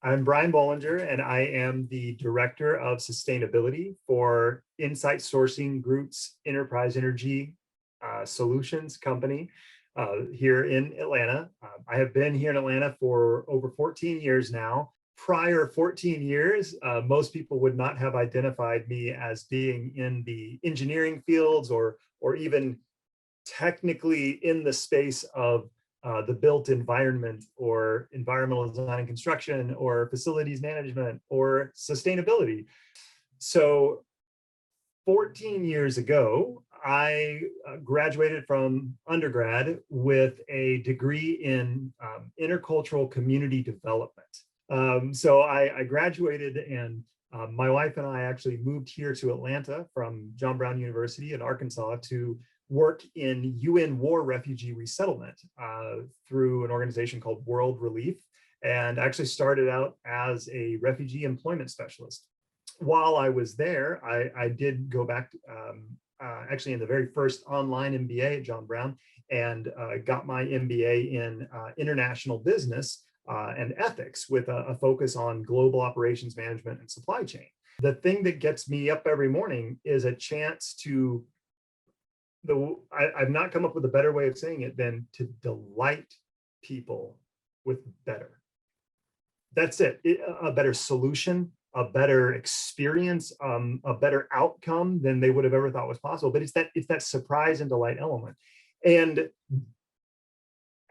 I'm Brian Bollinger, and I am the Director of Sustainability for Insight Sourcing Group's Enterprise Energy Solutions company here in Atlanta. I have been here in Atlanta for over 14 years now. Prior 14 years, most people would not have identified me as being in the engineering fields or even technically in the space of the built environment or environmental design and construction or facilities management or sustainability. So 14 years ago, I graduated from undergrad with a degree in intercultural community development. So I graduated, and my wife and I actually moved here to Atlanta from John Brown University in Arkansas to work in UN war refugee resettlement through an organization called World Relief, and actually started out as a refugee employment specialist. While I was there, I did go back actually in the very first online MBA at John Brown, and got my MBA in international business and ethics with a focus on global operations management and supply chain. The thing that gets me up every morning is a chance to I've not come up with a better way of saying it than to delight people with better. That's it. A better solution, a better experience, a better outcome than they would have ever thought was possible. But it's that surprise and delight element. And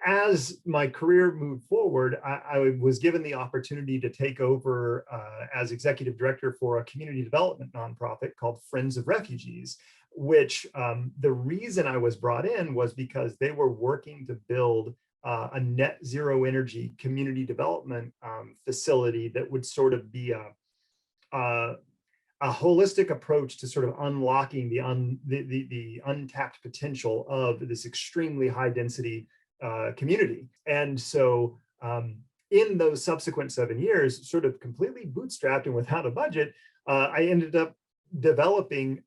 as my career moved forward, I was given the opportunity to take over as executive director for a community development nonprofit called Friends of Refugees, which the reason I was brought in was because they were working to build a net zero energy community development facility that would sort of be a holistic approach to sort of unlocking the untapped potential of this extremely high density community. And so in those subsequent 7 years, sort of completely bootstrapped and without a budget, I ended up developing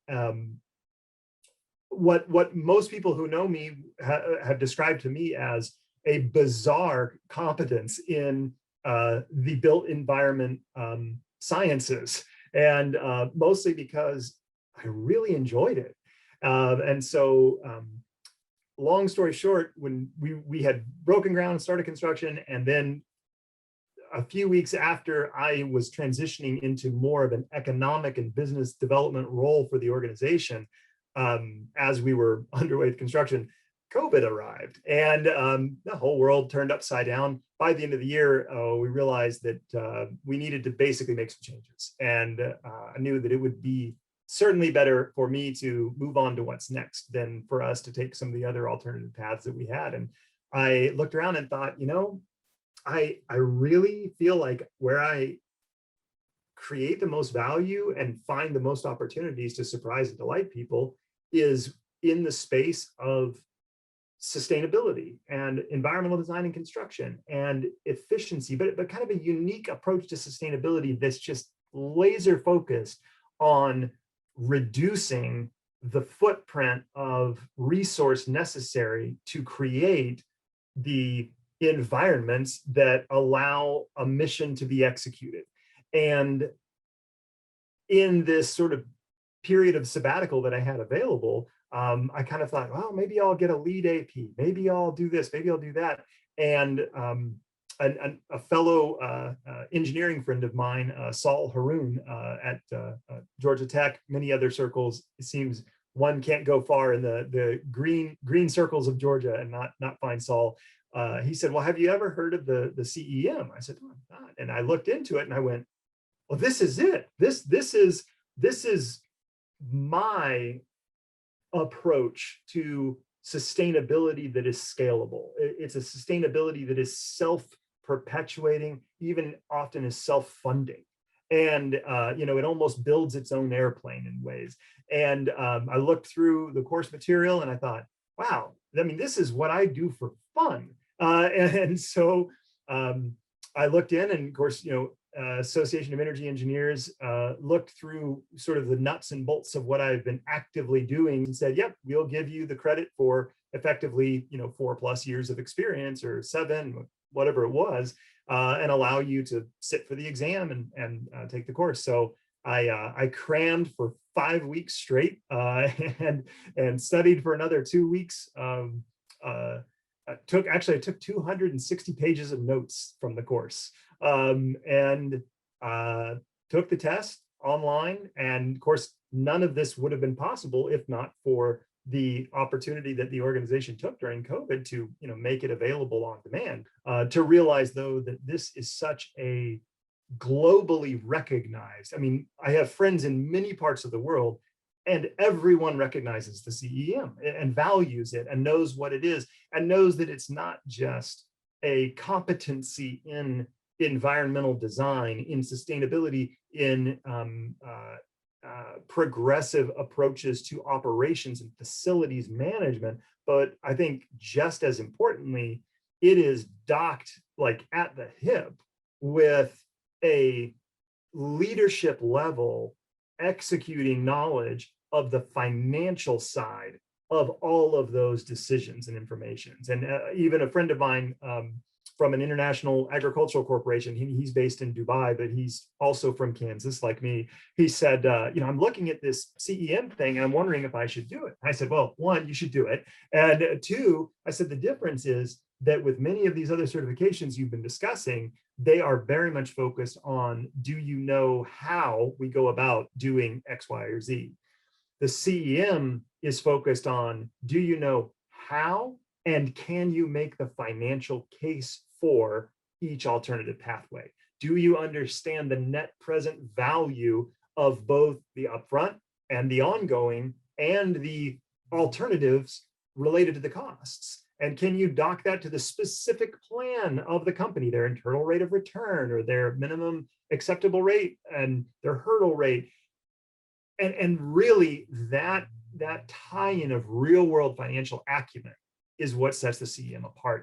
what most people who know me have described to me as a bizarre competence in the built environment sciences, and mostly because I really enjoyed it. And so long story short, when we had broken ground and started construction, and then a few weeks after I was transitioning into more of an economic and business development role for the organization, as we were underway with construction, COVID arrived, and the whole world turned upside down. By the end of the year, we realized that we needed to basically make some changes, and I knew that it would be certainly better for me to move on to what's next than for us to take some of the other alternative paths that we had. And I looked around and thought, I really feel like where I create the most value and find the most opportunities to surprise and delight people is in the space of sustainability and environmental design and construction and efficiency, but kind of a unique approach to sustainability that's just laser focused on reducing the footprint of resource necessary to create the environments that allow a mission to be executed. And in this sort of period of sabbatical that I had available, I kind of thought, well, maybe I'll get a lead AP, maybe I'll do this, maybe I'll do that. And a fellow engineering friend of mine, Saul Haroon at Georgia Tech, many other circles, it seems one can't go far in the green circles of Georgia and not find Saul. He said, well, have you ever heard of the CEM? I said, oh, I'm not. And I looked into it and I went, well, this is it. This is my approach to sustainability that is scalable. It's a sustainability that is self-perpetuating, even often is self-funding. And it almost builds its own airplane in ways. And I looked through the course material and I thought, wow, I mean, this is what I do for fun. And so I looked in, and of course, Association of Energy Engineers looked through sort of the nuts and bolts of what I've been actively doing and said, yep, we'll give you the credit for effectively, 4+ years of experience, or 7, whatever it was. and allow you to sit for the exam and take the course. So I crammed for 5 weeks straight and studied for another 2 weeks. I took 260 pages of notes from the course, and took the test online. And of course, none of this would have been possible if not for the opportunity that the organization took during COVID to, make it available on demand. To realize, though, that this is such a globally recognized. I mean, I have friends in many parts of the world, and everyone recognizes the CEM and values it and knows what it is and knows that it's not just a competency in environmental design, in sustainability, in progressive approaches to operations and facilities management. But I think just as importantly, it is docked like at the hip with a leadership level executing knowledge of the financial side of all of those decisions and informations. And even a friend of mine from an international agricultural corporation, he's based in Dubai, but he's also from Kansas, like me. He said, I'm looking at this CEM thing and I'm wondering if I should do it. I said, well, one, you should do it. And two, I said, the difference is that with many of these other certifications you've been discussing, they are very much focused on, do you know how we go about doing X, Y, or Z? The CEM is focused on, do you know how, and can you make the financial case for each alternative pathway? Do you understand the net present value of both the upfront and the ongoing and the alternatives related to the costs? And can you dock that to the specific plan of the company, their internal rate of return or their minimum acceptable rate and their hurdle rate? And really that tie-in of real world financial acumen is what sets the CEM apart.